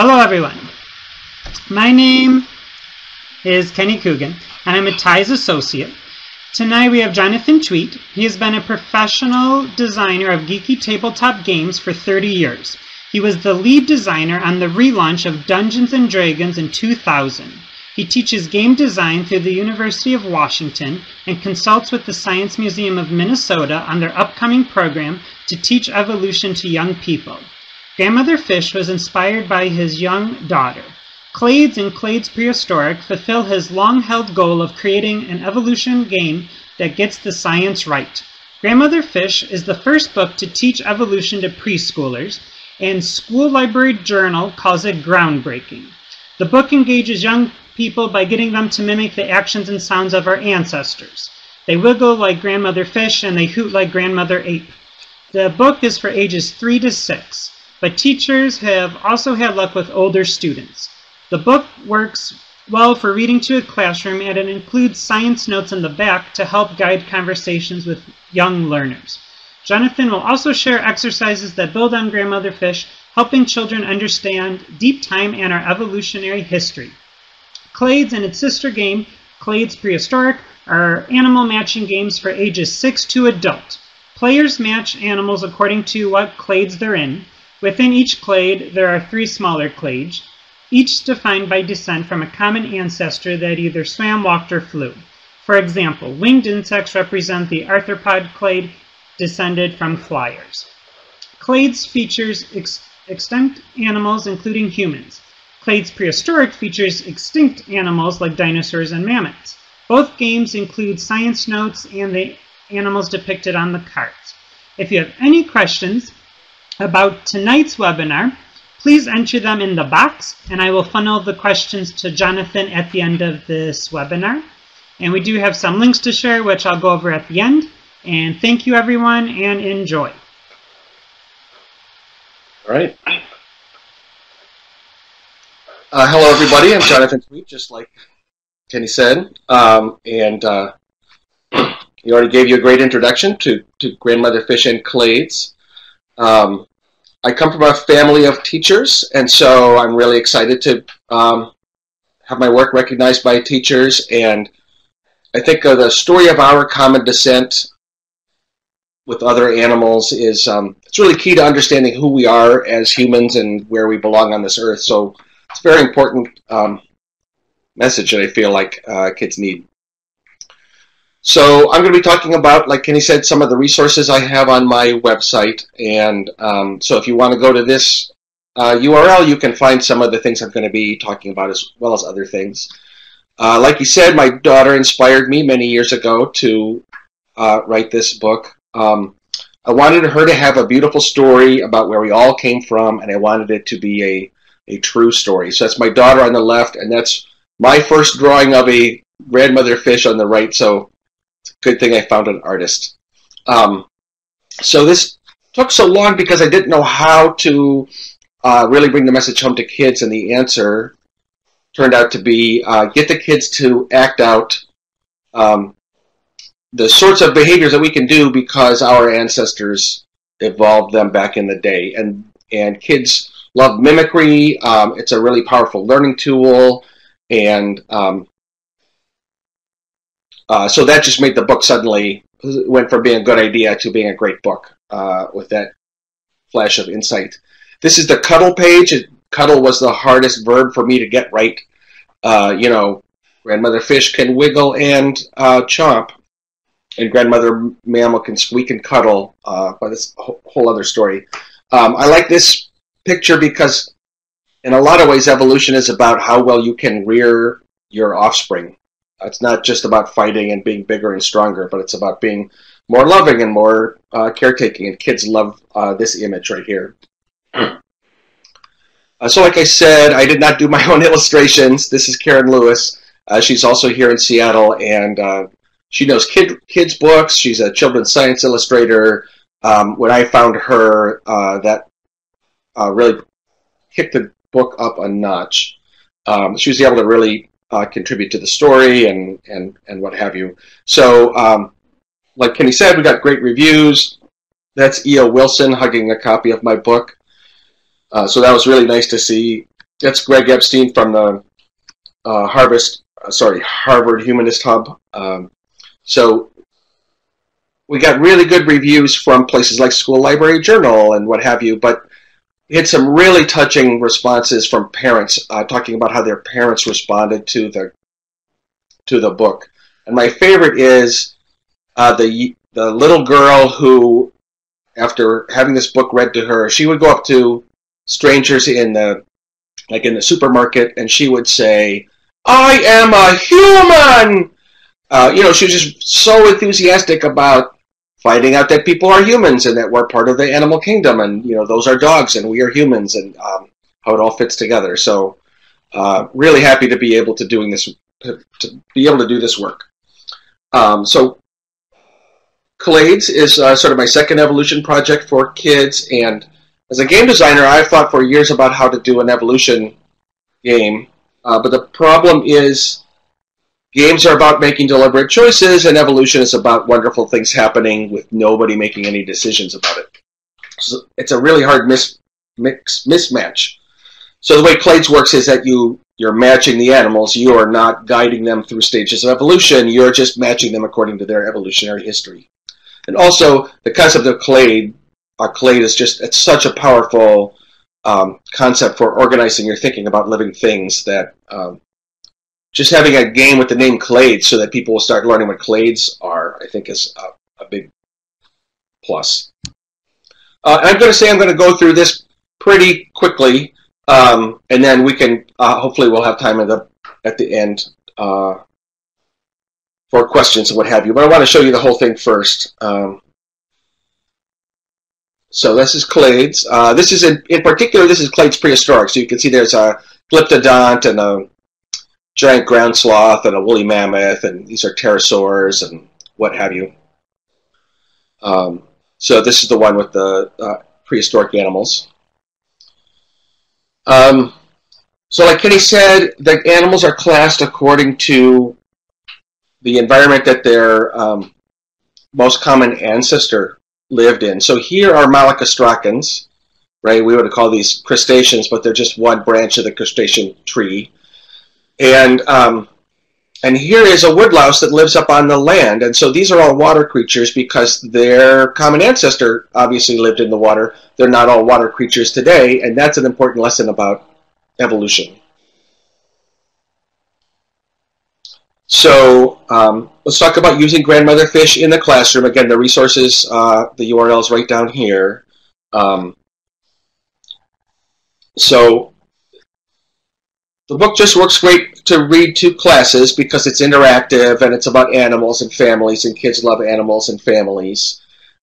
Hello everyone, my name is Kenny Coogan and I'm a TIES associate. Tonight we have Jonathan Tweet. He has been a professional designer of geeky tabletop games for 30 years. He was the lead designer on the relaunch of Dungeons & Dragons in 2000. He teaches game design through the University of Washington and consults with the Science Museum of Minnesota on their upcoming program to teach evolution to young people. Grandmother Fish was inspired by his young daughter. Clades and Clades Prehistoric fulfill his long-held goal of creating an evolution game that gets the science right. Grandmother Fish is the first book to teach evolution to preschoolers, and School Library Journal calls it groundbreaking. The book engages young people by getting them to mimic the actions and sounds of our ancestors. They wiggle like Grandmother Fish and they hoot like Grandmother Ape. The book is for ages 3 to 6. But teachers have also had luck with older students. The book works well for reading to a classroom, and it includes science notes in the back to help guide conversations with young learners. Jonathan will also share exercises that build on Grandmother Fish, helping children understand deep time and our evolutionary history. Clades and its sister game, Clades Prehistoric, are animal matching games for ages 6 to adult. Players match animals according to what clades they're in. Within each clade, there are 3 smaller clades, each defined by descent from a common ancestor that either swam, walked, or flew. For example, winged insects represent the arthropod clade descended from fliers. Clades features extant animals, including humans. Clades Prehistoric features extinct animals like dinosaurs and mammoths. Both games include science notes and the animals depicted on the cards. If you have any questions about tonight's webinar, please enter them in the box and I will funnel the questions to Jonathan at the end of this webinar. And we do have some links to share, which I'll go over at the end. And thank you everyone, and enjoy. All right. Hello everybody, I'm Jonathan Tweet, just like Kenny said. He already gave you a great introduction to Grandmother Fish and Clades. I come from a family of teachers, and so I'm really excited to have my work recognized by teachers. And I think the story of our common descent with other animals is it's really key to understanding who we are as humans and where we belong on this earth. So it's a very important message that I feel like kids need. So I'm going to be talking about, like Kenny said, some of the resources I have on my website. And so if you want to go to this URL, you can find some of the things I'm going to be talking about as well as other things. Like he said, my daughter inspired me many years ago to write this book. I wanted her to have a beautiful story about where we all came from, and I wanted it to be a true story. So that's my daughter on the left, and that's my first drawing of a Grandmother Fish on the right. So it's a good thing I found an artist. So this took so long because I didn't know how to really bring the message home to kids, and the answer turned out to be get the kids to act out the sorts of behaviors that we can do because our ancestors evolved them back in the day. And kids love mimicry. It's a really powerful learning tool, and so that just made the book suddenly went from being a good idea to being a great book with that flash of insight. This is the cuddle page. Cuddle was the hardest verb for me to get right. You know, Grandmother Fish can wiggle and chomp, and Grandmother Mammal can squeak and cuddle, but it's a whole other story. I like this picture because in a lot of ways evolution is about how well you can rear your offspring. It's not just about fighting and being bigger and stronger, but it's about being more loving and more caretaking, and kids love this image right here. So like I said, I did not do my own illustrations. This is Karen Lewis. She's also here in Seattle, and she knows kids' books. She's a children's science illustrator. When I found her, that really kicked the book up a notch. She was able to really contribute to the story and what have you. So, like Kenny said, we got great reviews. That's E.O. Wilson hugging a copy of my book. So that was really nice to see. That's Greg Epstein from the Harvard Humanist Hub. So we got really good reviews from places like School Library Journal and what have you, but we had some really touching responses from parents talking about how their parents responded to the book. And my favorite is the little girl who, after having this book read to her, she would go up to strangers in the supermarket, and she would say, "I am a human!" She was just so enthusiastic about finding out that people are humans and that we're part of the animal kingdom, and those are dogs and we are humans, and how it all fits together. So, really happy to be able to do this work. So, Clades is sort of my second evolution project for kids, and as a game designer, I've thought for years about how to do an evolution game, but the problem is games are about making deliberate choices, and evolution is about wonderful things happening with nobody making any decisions about it. So it's a really hard mismatch. So the way Clades works is that you're matching the animals. You are not guiding them through stages of evolution. You're just matching them according to their evolutionary history. And also, the concept of clade is it's such a powerful concept for organizing your thinking about living things that just having a game with the name Clade so that people will start learning what clades are, I think, is a big plus. I'm going to go through this pretty quickly, and then we can hopefully we'll have time at the end for questions and what have you. But I want to show you the whole thing first. So this is Clades. This is in particular, this is Clades Prehistoric. So you can see there's a glyptodont and a giant ground sloth and a woolly mammoth, and these are pterosaurs and what have you. So this is the one with the prehistoric animals. So like Kenny said, the animals are classed according to the environment that their most common ancestor lived in. So here are Malacostracans, right? We would call these crustaceans, but they're just one branch of the crustacean tree. And here is a woodlouse that lives up on the land. And so these are all water creatures because their common ancestor obviously lived in the water. They're not all water creatures today, and that's an important lesson about evolution. So let's talk about using grandmother fish in the classroom. Again, the resources, the URL is right down here. So the book just works great to read to classes because it's interactive and it's about animals and families, and kids love animals and families.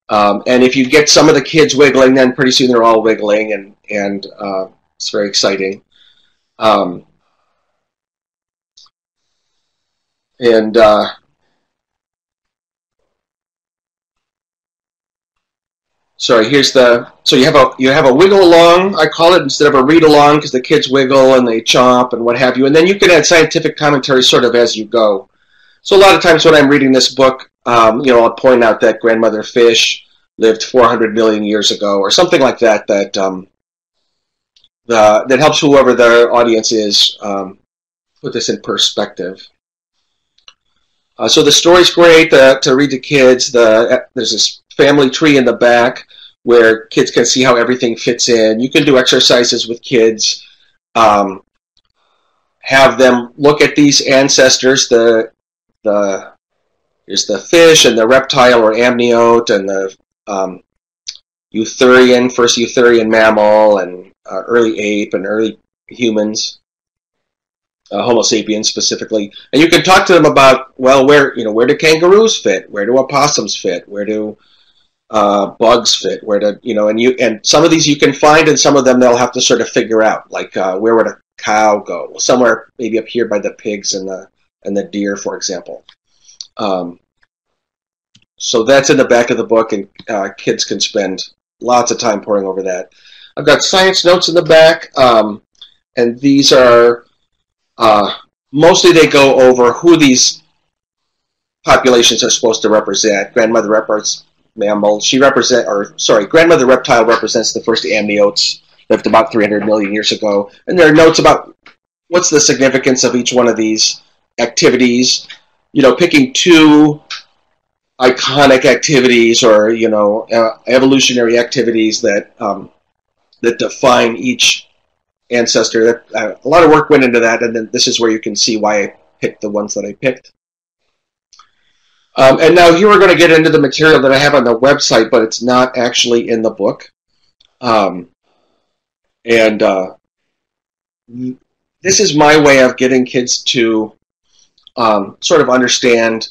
And if you get some of the kids wiggling, then pretty soon they're all wiggling, and it's very exciting. Sorry, here's so you have a wiggle along, I call it, instead of a read along, because the kids wiggle and they chomp and what have you, and then you can add scientific commentary sort of as you go. So a lot of times when I'm reading this book, I'll point out that grandmother fish lived 400 million years ago or something like that. That helps whoever the audience is put this in perspective. So the story's great to read to kids. There's this family tree in the back where kids can see how everything fits in. You can do exercises with kids. Have them look at these ancestors. There's the fish and the reptile or amniote and the first Eutherian mammal and early ape and early humans. Homo sapiens specifically, and you can talk to them about, well, where do kangaroos fit? Where do opossums fit? Where do bugs fit? Where do and some of these you can find, and some of them they'll have to sort of figure out, like where would a cow go? Well, somewhere maybe up here by the pigs and the deer, for example. So that's in the back of the book, and kids can spend lots of time poring over that. I've got science notes in the back, and these are. Mostly they go over who these populations are supposed to represent. Grandmother represents mammals. Grandmother reptile represents the first amniotes. lived about 300 million years ago. And there are notes about what's the significance of each one of these activities. You know, picking two iconic activities or, you know, evolutionary activities that that define each ancestor. That a lot of work went into that, and then this is where you can see why I picked the ones that I picked. And now here we're going to get into the material that I have on the website, but it's not actually in the book. This is my way of getting kids to sort of understand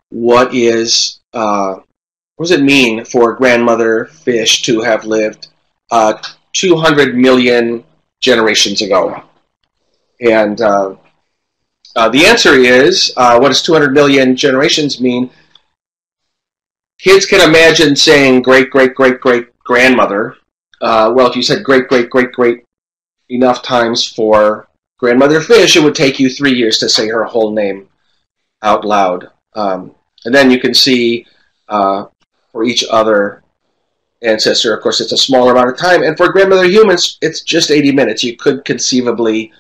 what does it mean for grandmother fish to have lived 200 million generations ago. And the answer is, what does 200 million generations mean? Kids can imagine saying great-great-great-great-grandmother. Well, if you said great-great-great-great enough times for grandmother fish, it would take you 3 years to say her whole name out loud. And then you can see for each other ancestor, of course, it's a smaller amount of time. And for grandmother humans, it's just 80 minutes. You could conceivably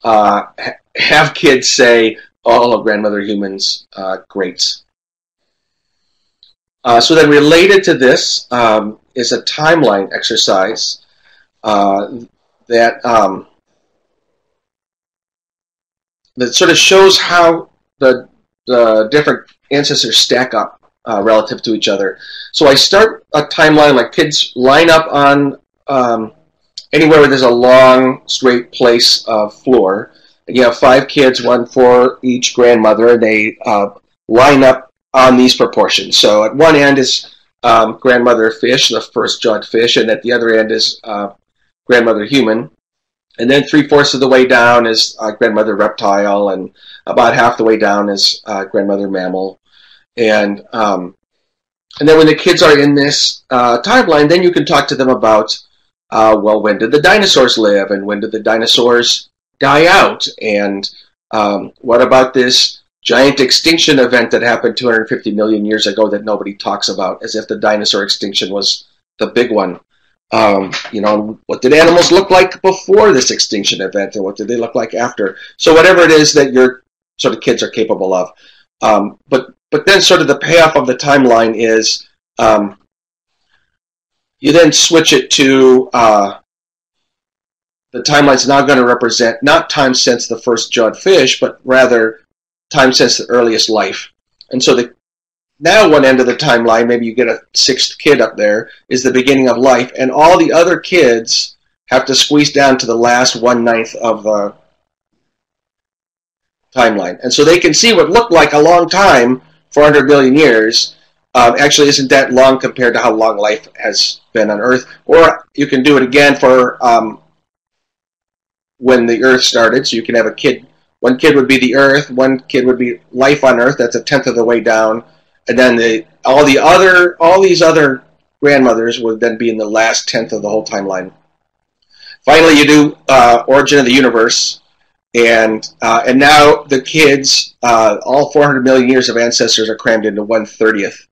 have kids say all of grandmother humans' greats. So then related to this is a timeline exercise that sort of shows how the different ancestors stack up relative to each other. So I start a timeline like kids line up on anywhere where there's a long, straight place of floor. And you have 5 kids, one for each grandmother, and they line up on these proportions. So at one end is grandmother fish, the first jawed fish, and at the other end is grandmother human. And then 3/4 of the way down is grandmother reptile, and about half the way down is grandmother mammal. And then when the kids are in this timeline, then you can talk to them about, well, when did the dinosaurs live, and when did the dinosaurs die out, and what about this giant extinction event that happened 250 million years ago that nobody talks about, as if the dinosaur extinction was the big one. You know, what did animals look like before this extinction event, and what did they look like after? So whatever it is that your sort of kids are capable of. But then sort of the payoff of the timeline is you then switch it to the timeline's now going to represent not time since the first jawed fish, but rather time since the earliest life. And so now one end of the timeline, maybe you get a 6th kid up there, is the beginning of life, and all the other kids have to squeeze down to the last 1/9 of the timeline. And so they can see what looked like a long time, 400 million years, actually isn't that long compared to how long life has been on Earth. Or you can do it again for when the Earth started. So you can have a kid, one kid would be the Earth, one kid would be life on Earth, that's 1/10 of the way down. And then all these other grandmothers would then be in the last 1/10 of the whole timeline. Finally, you do origin of the universe, and now the kids, all 400 million years of ancestors are crammed into 1/30th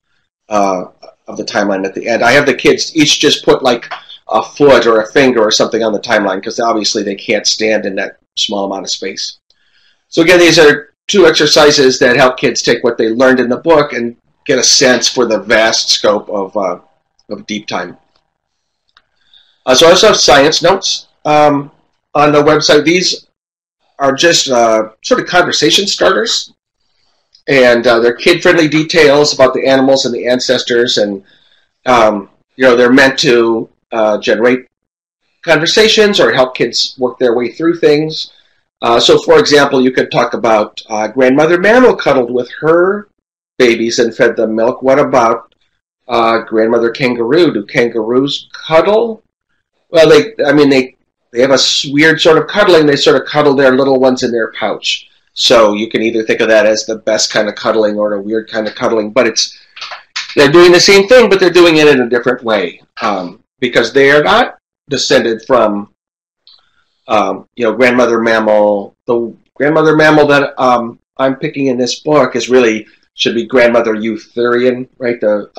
of the timeline at the end. I have the kids each just put like a foot or a finger or something on the timeline because obviously they can't stand in that small amount of space. So again, these are 2 exercises that help kids take what they learned in the book and get a sense for the vast scope of deep time. So I also have science notes on the website. These are just sort of conversation starters, and they're kid-friendly details about the animals and the ancestors, and you know, they're meant to generate conversations or help kids work their way through things. So, for example, you could talk about grandmother mammal cuddled with her babies and fed them milk. What about grandmother kangaroo? Do kangaroos cuddle? Well, they have a weird sort of cuddling. They sort of cuddle their little ones in their pouch. So you can either think of that as the best kind of cuddling or a weird kind of cuddling, but they're doing the same thing, but they're doing it in a different way because they are not descended from you know, grandmother mammal. The grandmother mammal that I'm picking in this book should be grandmother eutherian, right? The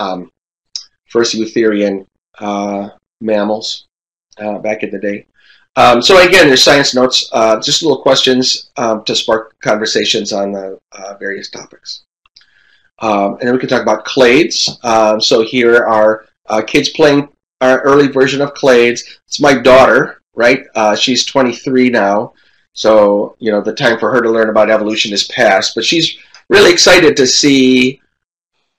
first eutherian mammals back in the day. So again, there's science notes, just little questions to spark conversations on various topics. And then we can talk about clades. So here are kids playing our early version of clades. It's my daughter, right? She's 23 now. So, you know, the time for her to learn about evolution is past. But she's really excited to see,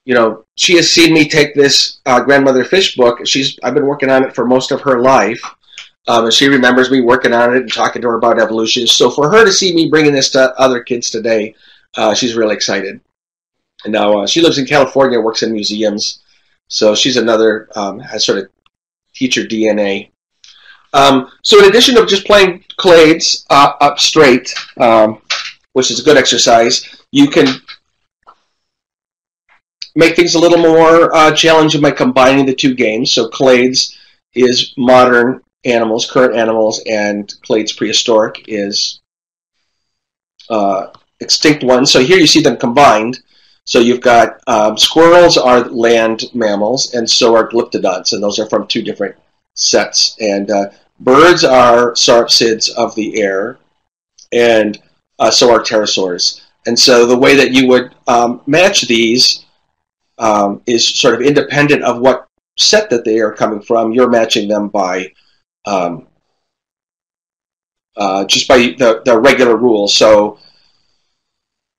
you know, she has seen me take this Grandmother Fish book. I've been working on it for most of her life. And she remembers me working on it and talking to her about evolution. So for her to see me bringing this to other kids today, she's really excited. And now she lives in California, works in museums. So she's another, has sort of teacher DNA. So in addition to just playing clades up straight, which is a good exercise, you can make things a little more challenging by combining the two games. So clades is modern animals, current animals, and Clades Prehistoric is extinct ones. So here you see them combined. So you've got squirrels are land mammals, and so are glyptodonts, and those are from two different sets. And birds are sauropsids of the air, and so are pterosaurs. And so the way that you would match these is sort of independent of what set that they are coming from. You're matching them by just by the regular rules. So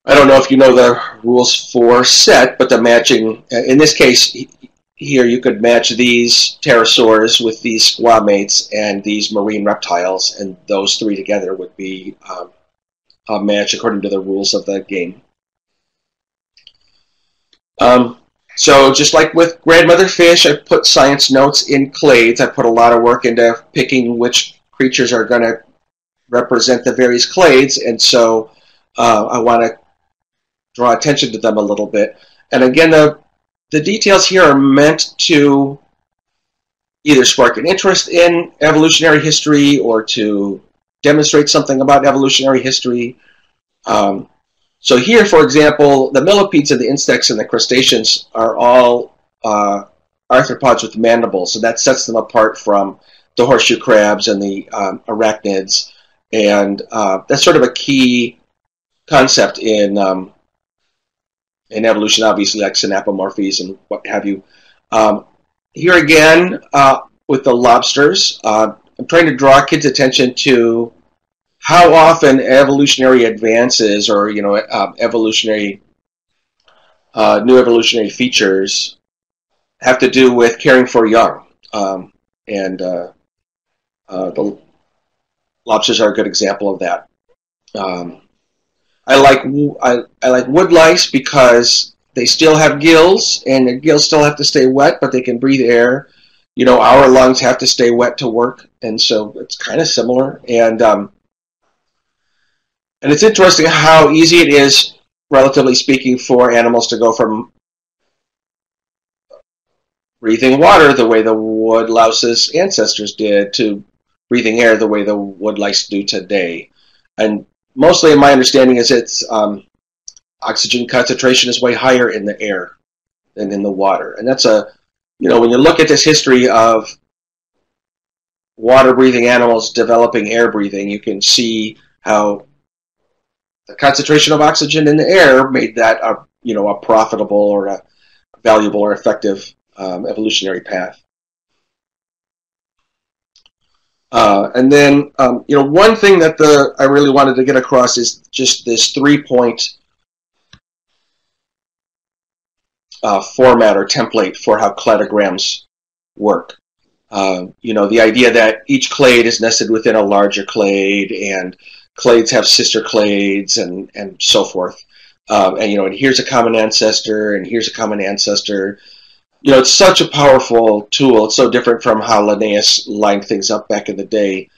I don't know if you know the rules for set, but the matching, in this case here, you could match these pterosaurs with these squamates and these marine reptiles, and those three together would be a match according to the rules of the game. So just like with Grandmother Fish, I put science notes in clades. I put a lot of work into picking which creatures are going to represent the various clades, and so I want to draw attention to them a little bit. And again, the details here are meant to either spark an interest in evolutionary history or to demonstrate something about evolutionary history. So here, for example, the millipedes and the insects and the crustaceans are all arthropods with mandibles, so that sets them apart from the horseshoe crabs and the arachnids. And that's sort of a key concept in evolution, obviously, like synapomorphies and what have you. Here again, with the lobsters, I'm trying to draw kids' attention to how often evolutionary advances or, you know, new evolutionary features have to do with caring for young. The lobsters are a good example of that. I like woodlice because they still have gills, and the gills still have to stay wet, but they can breathe air. You know, our lungs have to stay wet to work, and so it's kind of similar. And it's interesting how easy it is, relatively speaking, for animals to go from breathing water the way the woodlouse's ancestors did to breathing air the way the woodlice do today. And mostly, in my understanding, is its oxygen concentration is way higher in the air than in the water. And that's you know, when you look at this history of water-breathing animals developing air-breathing, you can see how the concentration of oxygen in the air made that you know, a profitable or a valuable or effective evolutionary path. And then, you know, one thing that I really wanted to get across is just this three-point format or template for how cladograms work. You know, the idea that each clade is nested within a larger clade, and clades have sister clades, and so forth. And, you know, and here's a common ancestor, and here's a common ancestor. You know, it's such a powerful tool. It's so different from how Linnaeus lined things up back in the day.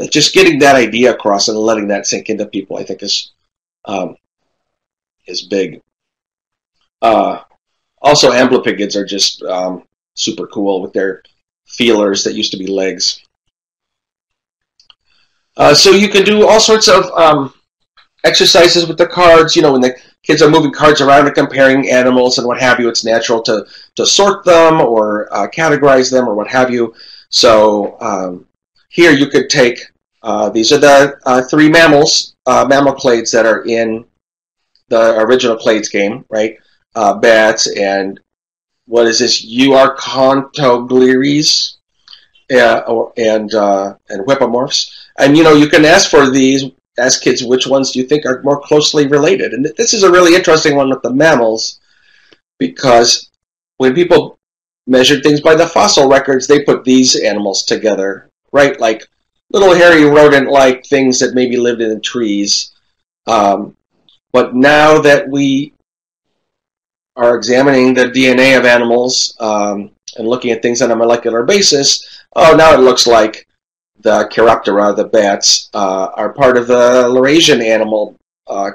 Just getting that idea across and letting that sink into people, I think, is big. Also, amblypopids are just super cool with their feelers that used to be legs. So you can do all sorts of exercises with the cards. You know, when the kids are moving cards around and comparing animals and what have you, it's natural to sort them or categorize them or what have you. So here you could take These are the three mammals, mammal clades that are in the original Clades game, right? Bats and what is this? Euarchontoglires and whippomorphs. And you can ask for these, ask kids which ones do you think are more closely related. And this is a really interesting one with the mammals, because when people measured things by the fossil records, they put these animals together, right? Like little hairy rodent-like things that maybe lived in the trees. But now that we are examining the DNA of animals and looking at things on a molecular basis, now it looks like the Chiroptera, the bats, are part of the Laurasian animal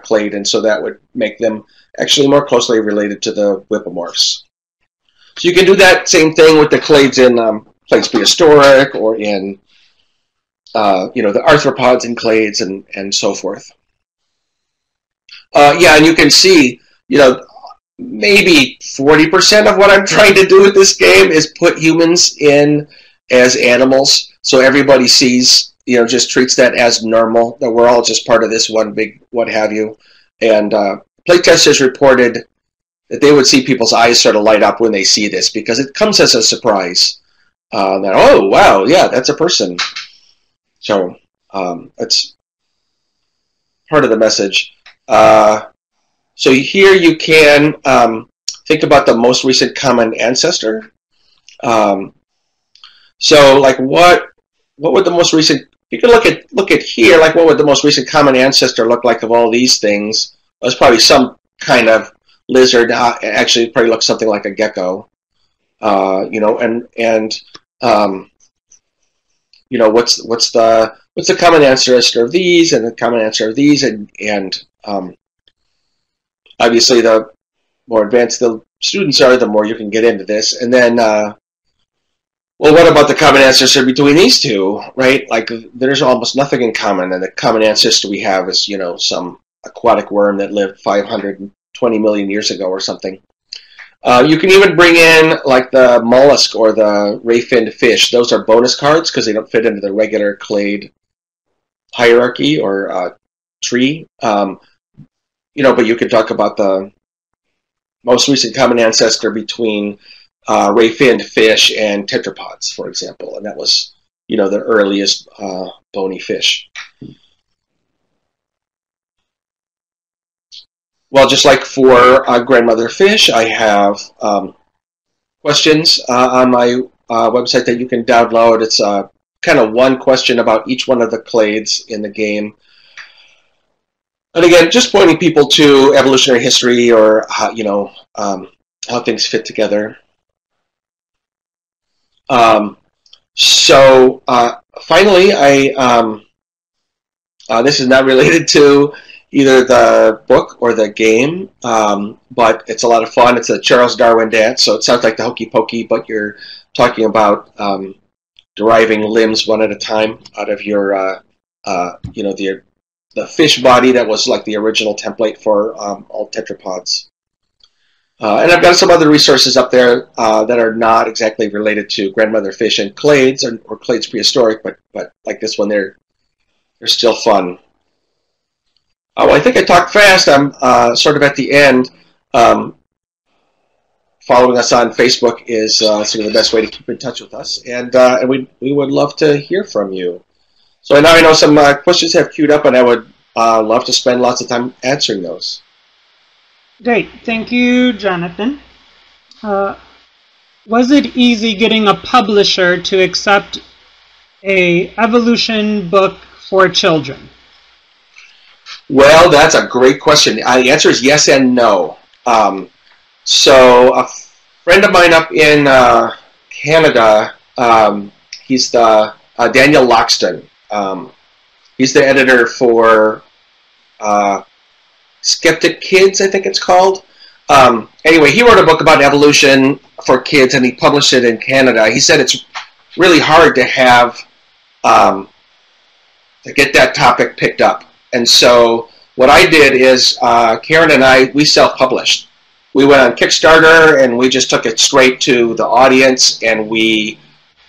clade, and so that would make them actually more closely related to the whippomorphs. So you can do that same thing with the clades in Clades Prehistoric, or in the arthropods and clades and so forth. Yeah, and you can see, maybe 40% of what I'm trying to do with this game is put humans in as animals, so everybody sees, just treats that as normal, that we're all just part of this one big what have you. And playtesters reported that they would see people's eyes sort of light up when they see this, because it comes as a surprise. That, oh, wow, yeah, that's a person. So that's part of the message. So here you can think about the most recent common ancestor. So like what would the most recent, you can look at here, like what would the most recent common ancestor look like of all these things? Well, it's probably some kind of lizard. Actually, it probably looks something like a gecko. What's the common ancestor of these, and the common ancestor of these, and obviously the more advanced the students are, the more you can get into this. And then, well, what about the common ancestor between these two, right? Like, there's almost nothing in common, and the common ancestor we have is, some aquatic worm that lived 520 million years ago or something. You can even bring in like the mollusk or the ray-finned fish. Those are bonus cards because they don't fit into the regular clade hierarchy or tree. But you could talk about the most recent common ancestor between ray-finned fish and tetrapods, for example, and that was, the earliest bony fish. Well, just like for grandmother fish, I have questions on my website that you can download. It's kind of one question about each one of the clades in the game. And again, just pointing people to evolutionary history, or how, how things fit together. Finally, this is not related to either the book or the game, but it's a lot of fun. It's a Charles Darwin dance, so it sounds like the hokey pokey, but you're talking about deriving limbs one at a time out of your, the fish body that was like the original template for all tetrapods. And I've got some other resources up there that are not exactly related to grandmother fish and clades, or Clades Prehistoric, but like this one, they're still fun. Well, I think I talked fast. I'm sort of at the end. Following us on Facebook is sort of the best way to keep in touch with us, and we would love to hear from you. So now I know some questions have queued up, and I would love to spend lots of time answering those. Great, thank you, Jonathan. Was it easy getting a publisher to accept a evolution book for children? Well, that's a great question. The answer is yes and no. So a friend of mine up in Canada, he's the Daniel Loxton. He's the editor for Skeptic Kids, I think it's called. Anyway, he wrote a book about evolution for kids, and he published it in Canada. He said it's really hard to have to get that topic picked up. And so what I did is Karen and we self-published. We went on Kickstarter, and we just took it straight to the audience, and we,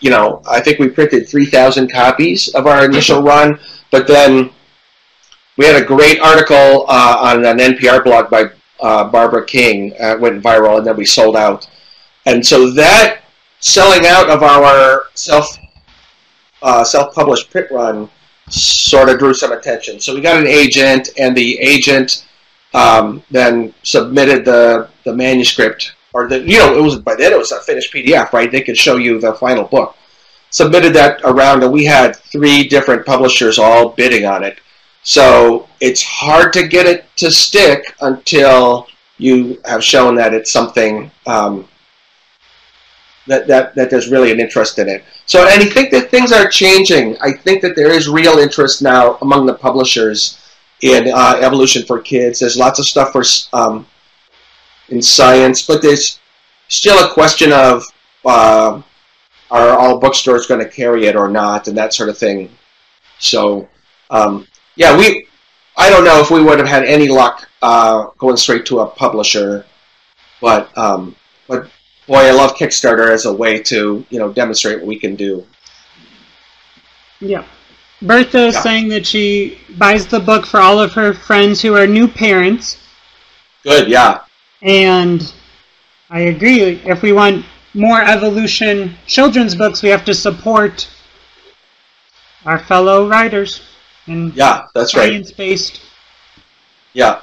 you know, I think we printed 3,000 copies of our initial run, but then we had a great article on an NPR blog by Barbara King, went viral, and then we sold out. And so that selling out of our self-published print run sort of drew some attention. So we got an agent, and the agent then submitted the manuscript, or it was, by then it was a finished PDF, right? They could show you the final book. Submitted that around, and we had 3 different publishers all bidding on it. So it's hard to get it to stick until you have shown that it's something that there's really an interest in it. So, and I think that things are changing. I think that there is real interest now among the publishers in evolution for kids. There's lots of stuff for in science, but there's still a question of are all bookstores going to carry it or not, and that sort of thing. So, yeah, I don't know if we would have had any luck going straight to a publisher, but boy, I love Kickstarter as a way to, demonstrate what we can do. Yeah. Bertha is saying that she buys the book for all of her friends who are new parents. Good, yeah. And I agree. If we want more evolution children's books, we have to support our fellow writers. And yeah, that's right. Science-based. Yeah.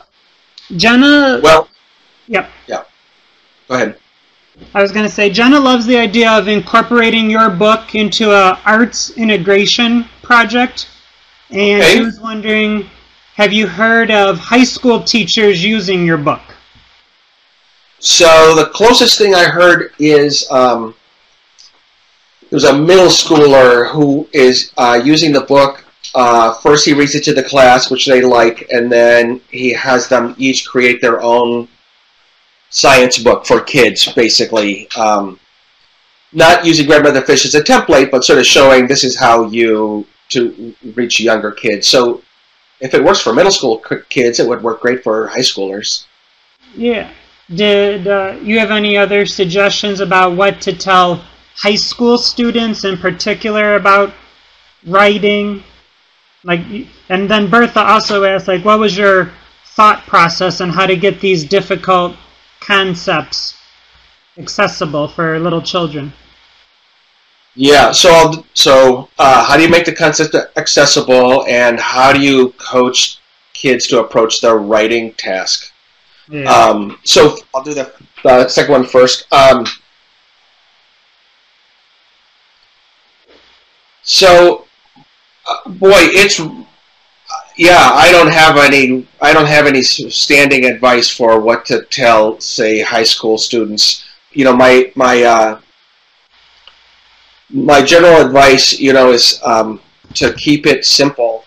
Jenna... Well... Yep. Yeah. Go ahead. I was going to say, Jenna loves the idea of incorporating your book into a arts integration project. And she was wondering, have you heard of high school teachers using your book? So the closest thing I heard is there's a middle schooler who is using the book. First he reads it to the class, which they like, and then he has them each create their own science book for kids, basically. Not using Grandmother Fish as a template, but sort of showing this is how to reach younger kids. So if it works for middle school kids, it would work great for high schoolers. Yeah. Did you have any other suggestions about what to tell high school students in particular about writing? And then Bertha also asked, what was your thought process on how to get these difficult concepts accessible for little children? Yeah, so how do you make the concept accessible, and how do you coach kids to approach the writing task? Yeah. So I'll do the second one first. Boy, it's I don't have any standing advice for what to tell, say, high school students. My general advice, is to keep it simple.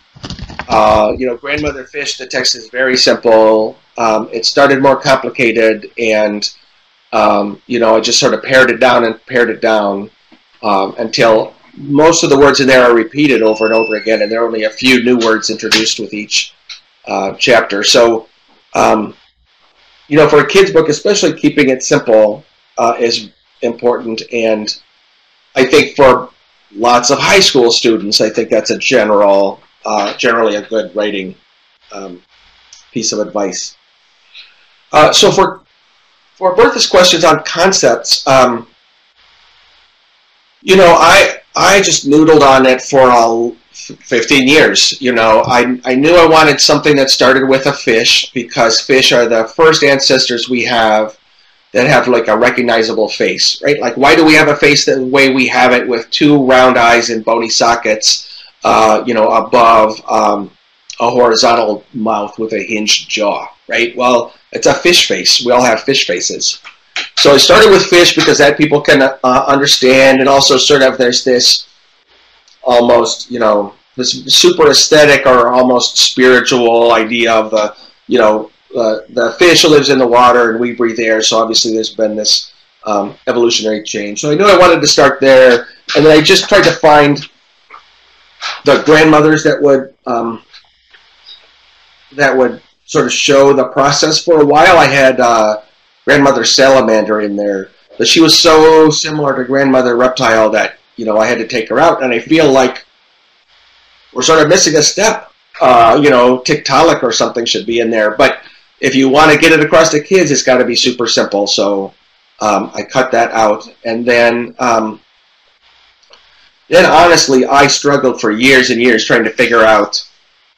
Grandmother Fish, the text is very simple. It started more complicated, and I just sort of pared it down until most of the words in there are repeated over and over again, and there are only a few new words introduced with each chapter. So, for a kid's book, especially keeping it simple is important, and I think for lots of high school students, I think that's a generally a good writing piece of advice. So for Bertha's questions on concepts, I just noodled on it for 15 years. I knew I wanted something that started with a fish, because fish are the first ancestors we have that have like a recognizable face, right? Like, why do we have a face the way we have it, with 2 round eyes and bony sockets, above a horizontal mouth with a hinged jaw, right? Well, it's a fish face. We all have fish faces. So I started with fish because that people can understand, and also sort of there's this almost, this super aesthetic or almost spiritual idea of the fish lives in the water and we breathe air, so obviously there's been this evolutionary change. So I knew I wanted to start there, and then I just tried to find the grandmothers that would sort of show the process. For a while I had Grandmother Salamander in there, but she was so similar to Grandmother Reptile that I had to take her out, and I feel like we're sort of missing a step. Tiktaalik or something should be in there. But if you want to get it across to kids, it's got to be super simple. So I cut that out. And then honestly, I struggled for years and years trying to figure out,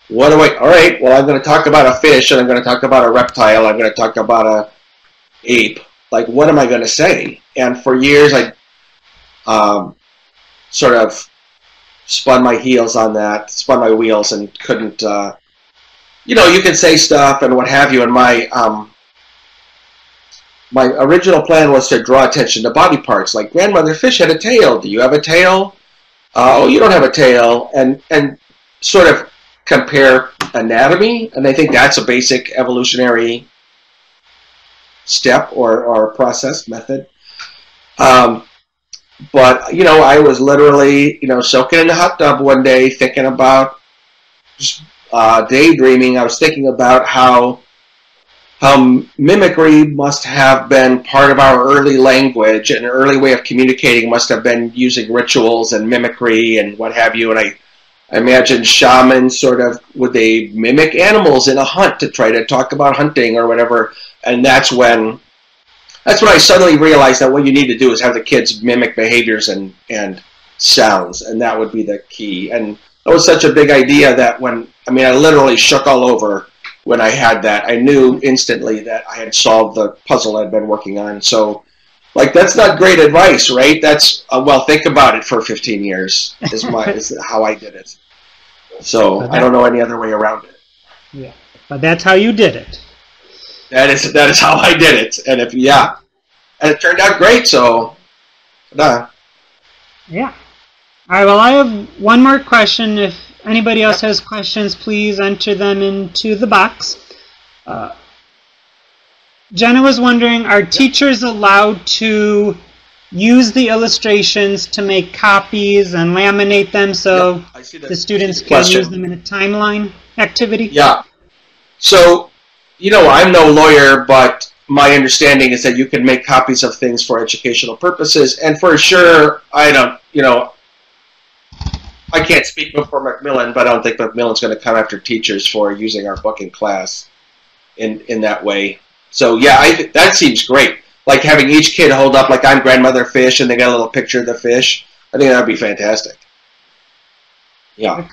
all right, well, I'm going to talk about a fish, and I'm going to talk about a reptile, I'm going to talk about a ape. Like, what am I going to say? And for years, I sort of spun my wheels and couldn't, you can say stuff and what have you. And my original plan was to draw attention to body parts, like grandmother fish had a tail. Do you have a tail? Oh, you don't have a tail. And sort of compare anatomy. And I think that's a basic evolutionary step or process method. But, I was literally, soaking in the hot tub one day thinking about, just daydreaming. I was thinking about how mimicry must have been part of our early language, and an early way of communicating must have been using rituals and mimicry and what have you. And I imagine shamans would they mimic animals in a hunt to try to talk about hunting or whatever. And that's when I suddenly realized that what you need to do is have the kids mimic behaviors and sounds, and that would be the key. And that was such a big idea that I literally shook all over when I had that. I knew instantly that I had solved the puzzle I'd been working on. So, that's not great advice, right? That's, well, think about it for 15 years is how I did it. So I don't know any other way around it. Yeah, but that's how you did it. That is how I did it, and and it turned out great. So, yeah. All right. Well, I have one more question. If anybody else has questions, please enter them into the box. Jenna was wondering: are teachers allowed to use the illustrations to make copies and laminate them so the students can use them in a timeline activity? Yeah. So. I'm no lawyer, but my understanding is that you can make copies of things for educational purposes. And for sure, I can't speak for Macmillan, but I don't think Macmillan's going to come after teachers for using our book in class in that way. So, yeah, that seems great. Like having each kid hold up, like I'm grandmother fish, and they got a little picture of the fish. I think that would be fantastic. Yeah.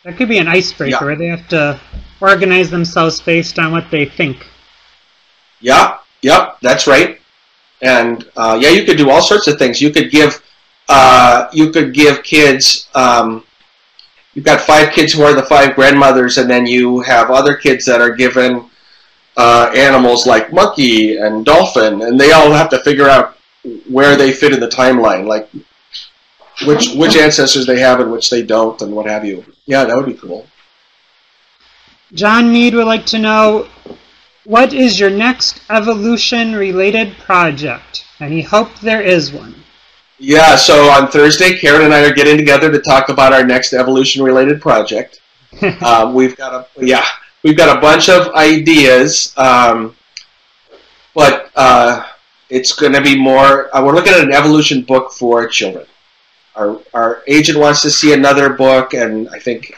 That could be an icebreaker where they have to organize themselves based on what they think. Yep, that's right. And you could do all sorts of things. You could give kids. You've got 5 kids who are the 5 grandmothers, and then you have other kids that are given animals like monkey and dolphin, and they all have to figure out where they fit in the timeline, like which ancestors they have and which they don't, and what have you. Yeah, that would be cool. John Mead would like to know, what is your next evolution-related project? And he hoped there is one. Yeah, so on Thursday, Karen and I are getting together to talk about our next evolution-related project. We've got a bunch of ideas, but it's going to be more. We're looking at an evolution book for children. Our agent wants to see another book, and I think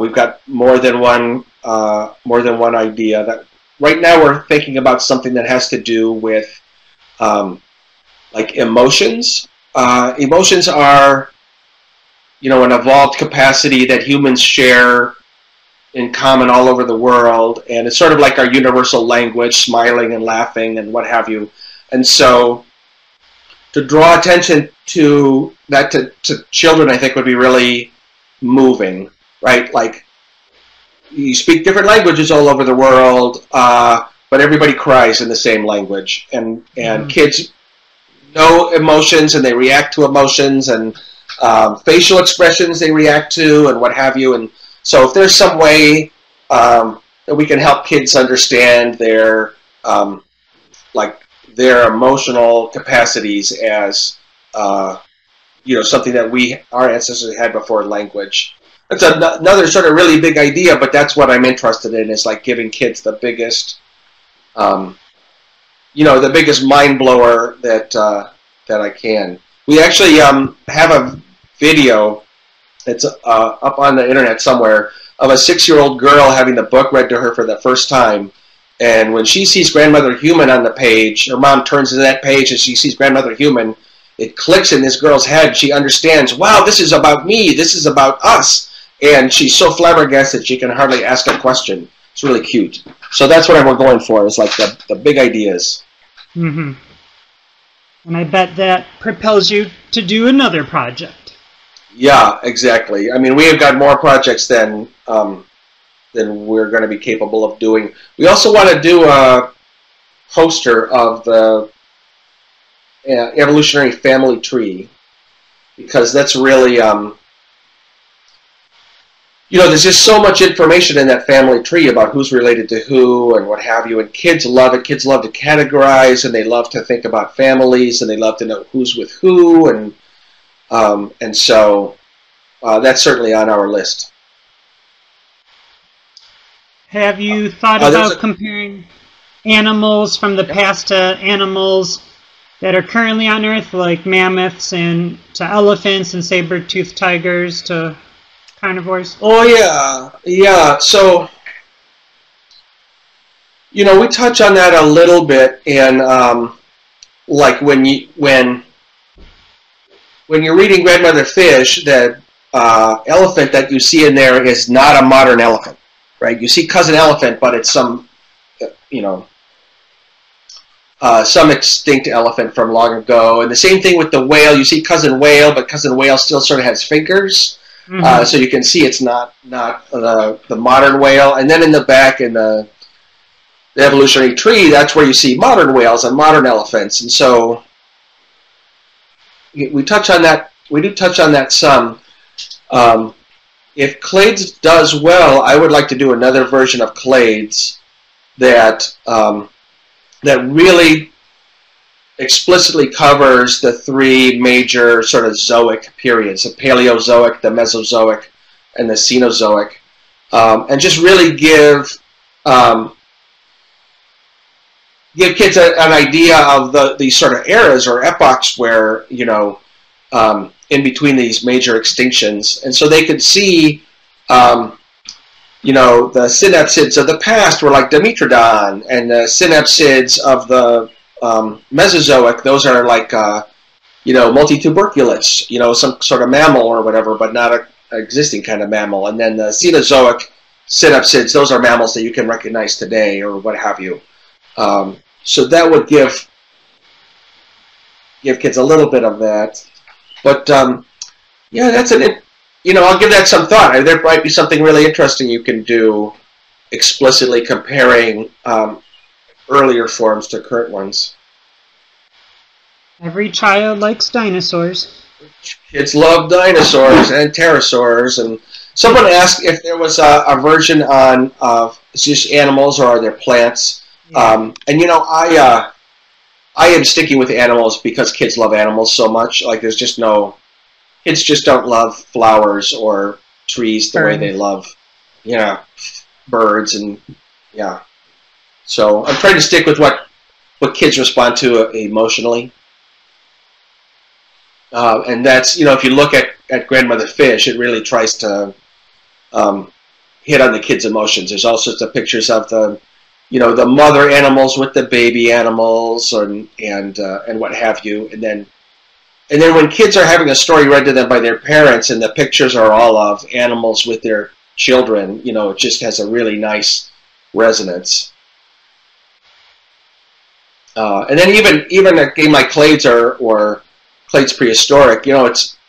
we've got more than one idea. That right now we're thinking about something that has to do with like emotions. Emotions are, an evolved capacity that humans share in common all over the world, and it's sort of like our universal language, smiling and laughing and what have you. And so to draw attention to that to children, I think would be really moving, right? Like, you speak different languages all over the world, but everybody cries in the same language, and kids know emotions and they react to emotions, and facial expressions they react to, and what have you. And so if there's some way that we can help kids understand their emotional capacities as something that our ancestors had before language. That's another sort of really big idea, but that's what I'm interested in, is like giving kids the biggest mind blower that I can. We actually have a video that's up on the internet somewhere of a 6-year-old girl having the book read to her for the first time. And when she sees Grandmother Human on the page, her mom turns to that page and she sees Grandmother Human. It clicks in this girl's head. She understands, wow, this is about me. This is about us. And she's so flabbergasted she can hardly ask a question. It's really cute. So that's what we're going for, is like the big ideas. Mm-hmm. And I bet that propels you to do another project. Yeah, exactly. I mean, we have got more projects than we're going to be capable of doing. We also want to do a poster of the evolutionary family tree, because that's really, there's just so much information in that family tree about who's related to who and what have you, and kids love it. Kids love to categorize, and they love to think about families, and they love to know who's with who, and so that's certainly on our list. Have you thought about comparing animals from the past to animals that are currently on Earth, like mammoths and to elephants and saber-toothed tigers to carnivores? Oh yeah. So, we touch on that a little bit, and like when you're reading Grandmother Fish, that elephant that you see in there is not a modern elephant, right? You see cousin elephant, but it's some extinct elephant from long ago. And the same thing with the whale. You see cousin whale, but cousin whale still sort of has fingers. Mm-hmm. So you can see it's not the modern whale. And then in the back, in the evolutionary tree, that's where you see modern whales and modern elephants. And so we touch on that. We do touch on that some. If Clades does well, I would like to do another version of Clades that really explicitly covers the three major sort of zoic periods: the Paleozoic, the Mesozoic, and the Cenozoic, and just really give kids an idea of these sort of eras or epochs where in between these major extinctions, and so they could see the synapsids of the past were like Dimetrodon, and the synapsids of the Mesozoic, those are like, multituberculates, some sort of mammal or whatever, but not an existing kind of mammal. And then the Cenozoic synapsids, those are mammals that you can recognize today or what have you. So that would give kids a little bit of that. But, that's I'll give that some thought. There might be something really interesting you can do explicitly comparing earlier forms to current ones. Every child likes dinosaurs. Kids love dinosaurs and pterosaurs. And someone asked if there was a version on just animals or are there plants. Yeah. I am sticking with animals because kids love animals so much. Like there's just kids just don't love flowers or trees the way they love, birds and So I'm trying to stick with what kids respond to emotionally. And that's, if you look at Grandmother Fish, it really tries to hit on the kids' emotions. There's all sorts of pictures of the mother animals with the baby animals and what have you. And then when kids are having a story read to them by their parents and the pictures are all of animals with their children, it just has a really nice resonance. And then even a game like Clades or Clades Prehistoric,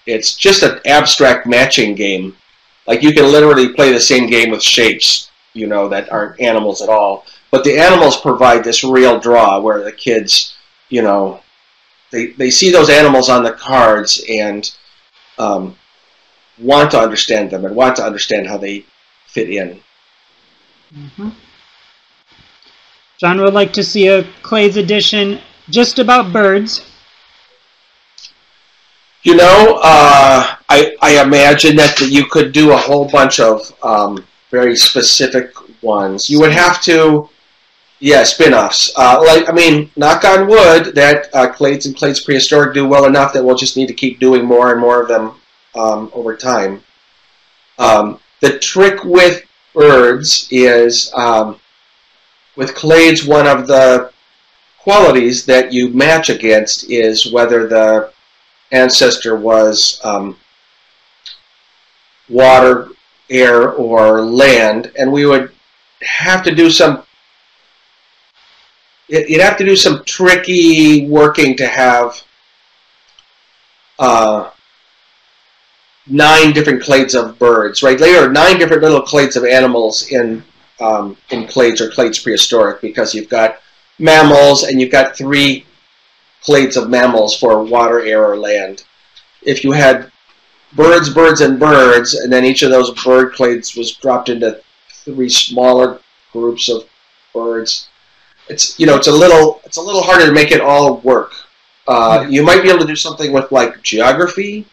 it's just an abstract matching game. Like you can literally play the same game with shapes, that aren't animals at all. But the animals provide this real draw where the kids, they see those animals on the cards and want to understand them and want to understand how they fit in. Mm-hmm. John would like to see a Clades edition just about birds. I imagine that you could do a whole bunch of very specific ones. You would have to Yeah, spin-offs. I mean, knock on wood that Clades and Clades Prehistoric do well enough that we'll just need to keep doing more and more of them over time. The trick with birds is, with clades, one of the qualities that you match against is whether the ancestor was water, air, or land, and we would have to do some. You'd have to do some tricky working to have 9 different clades of birds, right? There are 9 different little clades of animals in Clades or Clades Prehistoric, because you've got mammals and you've got 3 clades of mammals for water, air, or land. If you had birds, birds, and birds, and then each of those bird clades was dropped into 3 smaller groups of birds, it's a little harder to make it all work. You might be able to do something with like geography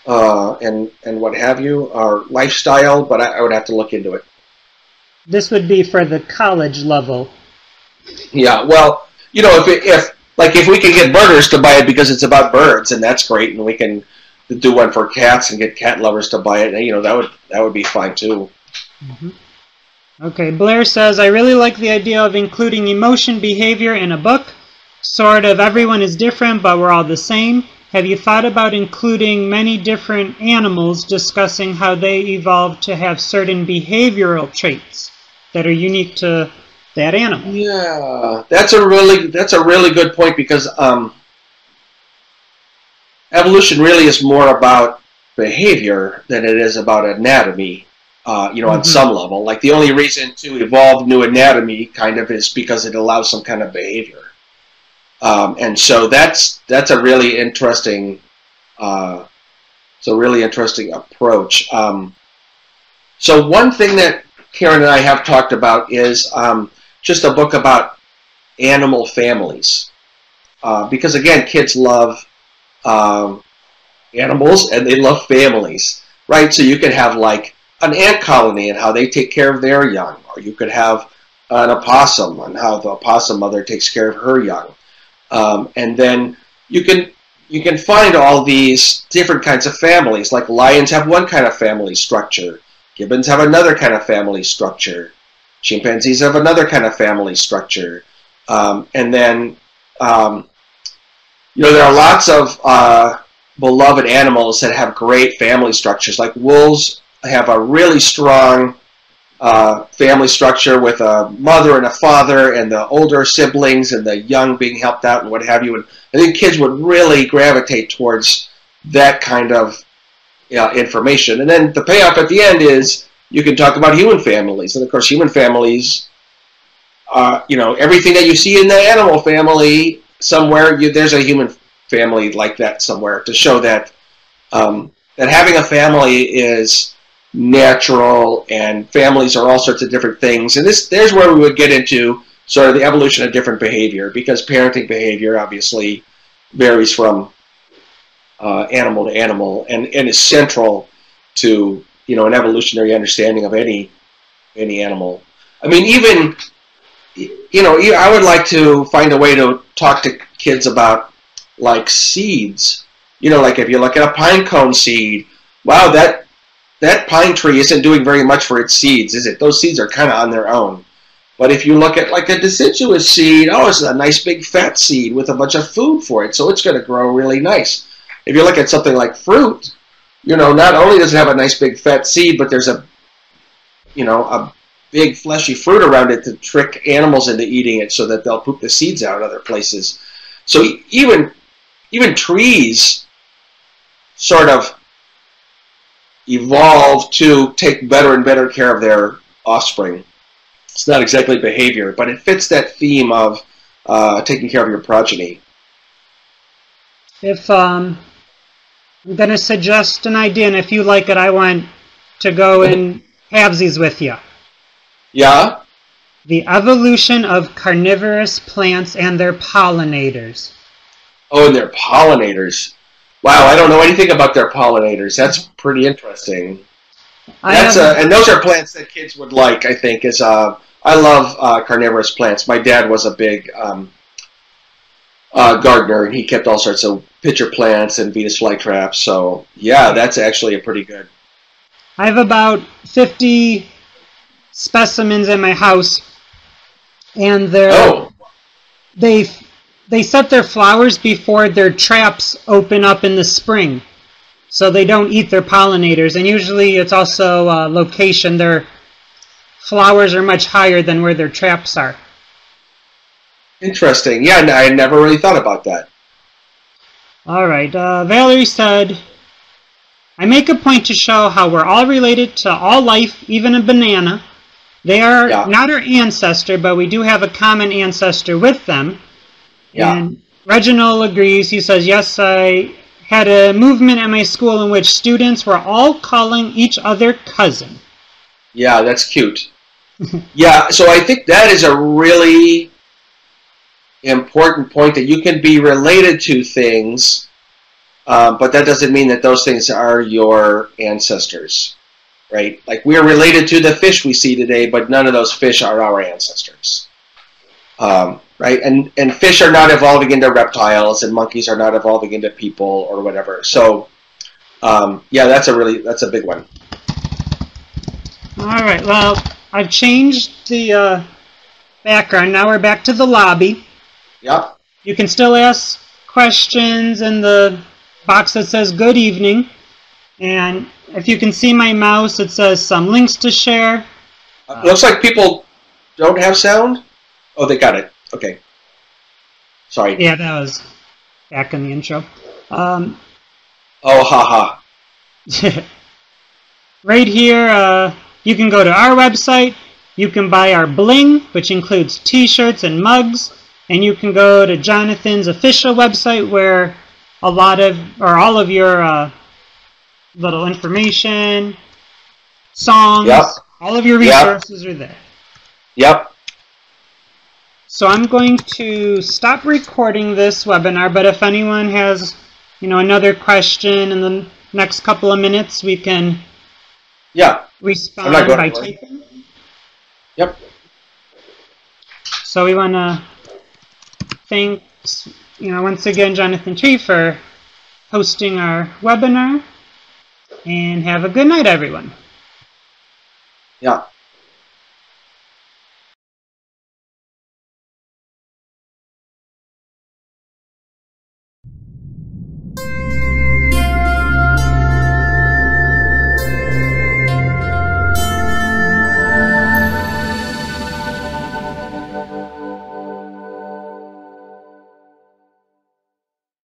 and what have you, or lifestyle, but I would have to look into it. This would be for the college level. Yeah, well, if we can get birders to buy it because it's about birds, and that's great, and we can do one for cats and get cat lovers to buy it, that would be fine too. Mm-hmm. Okay, Blair says, I really like the idea of including emotion behavior in a book. Sort of everyone is different, but we're all the same. Have you thought about including many different animals discussing how they evolved to have certain behavioral traits that are unique to that animal? Yeah, that's a really good point, because evolution really is more about behavior than it is about anatomy. On some level. Like, the only reason to evolve new anatomy kind of is because it allows some kind of behavior. And so that's a really interesting approach. So one thing that Karen and I have talked about is just a book about animal families. Because again, kids love animals and they love families, right? So you could have like an ant colony and how they take care of their young, or you could have an opossum and how the opossum mother takes care of her young, and then you can find all these different kinds of families. Like lions have one kind of family structure, gibbons have another kind of family structure, chimpanzees have another kind of family structure, and then there are lots of beloved animals that have great family structures. Like wolves have a really strong family structure with a mother and a father and the older siblings and the young being helped out and what have you. And I think kids would really gravitate towards that kind of information. And then the payoff at the end is you can talk about human families. And of course, human families, everything that you see in the animal family, somewhere there's a human family like that somewhere, to show that that having a family is natural, and families are all sorts of different things. And there's where we would get into sort of the evolution of different behavior, because parenting behavior obviously varies from animal to animal, and is central to an evolutionary understanding of any animal. I mean, even I would like to find a way to talk to kids about like seeds. Like if you look at a pine cone seed, wow, that pine tree isn't doing very much for its seeds, is it? Those seeds are kind of on their own. But if you look at like a deciduous seed, oh, it's a nice big fat seed with a bunch of food for it, so it's going to grow really nice. If you look at something like fruit, not only does it have a nice big fat seed, but there's a big fleshy fruit around it to trick animals into eating it so that they'll poop the seeds out other places. So even trees sort of evolve to take better and better care of their offspring. It's not exactly behavior, but it fits that theme of taking care of your progeny. If I'm going to suggest an idea, and if you like it, I want to go in halvesies with you. Yeah? The evolution of carnivorous plants and their pollinators. Oh, and their pollinators. Wow, I don't know anything about their pollinators. That's pretty interesting. And those are plants that kids would like, I think, is I love carnivorous plants. My dad was a big gardener, and he kept all sorts of pitcher plants and Venus flytraps. So yeah, that's actually a pretty good. I have about 50 specimens in my house, and they set their flowers before their traps open up in the spring, so they don't eat their pollinators. And usually it's also location. Their flowers are much higher than where their traps are. Interesting. Yeah, I never really thought about that. All right. Valerie said, I make a point to show how we're all related to all life, even a banana. They are not our ancestor, but we do have a common ancestor with them. Yeah. And Reginald agrees. He says, yes, I had a movement at my school in which students were all calling each other cousin. Yeah, that's cute. Yeah, so I think that is a really important point, that you can be related to things, but that doesn't mean that those things are your ancestors, right? Like, we're related to the fish we see today, but none of those fish are our ancestors, right? And fish are not evolving into reptiles, and monkeys are not evolving into people or whatever. So, yeah, that's a big one. All right, well, I've changed the background. Now we're back to the lobby. Yep. You can still ask questions in the box that says good evening. And if you can see my mouse, it says some links to share. Looks like people don't have sound. Oh, they got it. Okay. Sorry. Yeah, that was back in the intro. Oh, haha. Right here, you can go to our website. You can buy our bling, which includes t-shirts and mugs. And you can go to Jonathan's official website, where all of your little information, songs, all of your resources are there. Yep. So I'm going to stop recording this webinar, but if anyone has, another question in the next couple of minutes, we can respond by typing. Yep. So we want to thank, once again, Jonathan Tree for hosting our webinar, and have a good night, everyone. Yeah.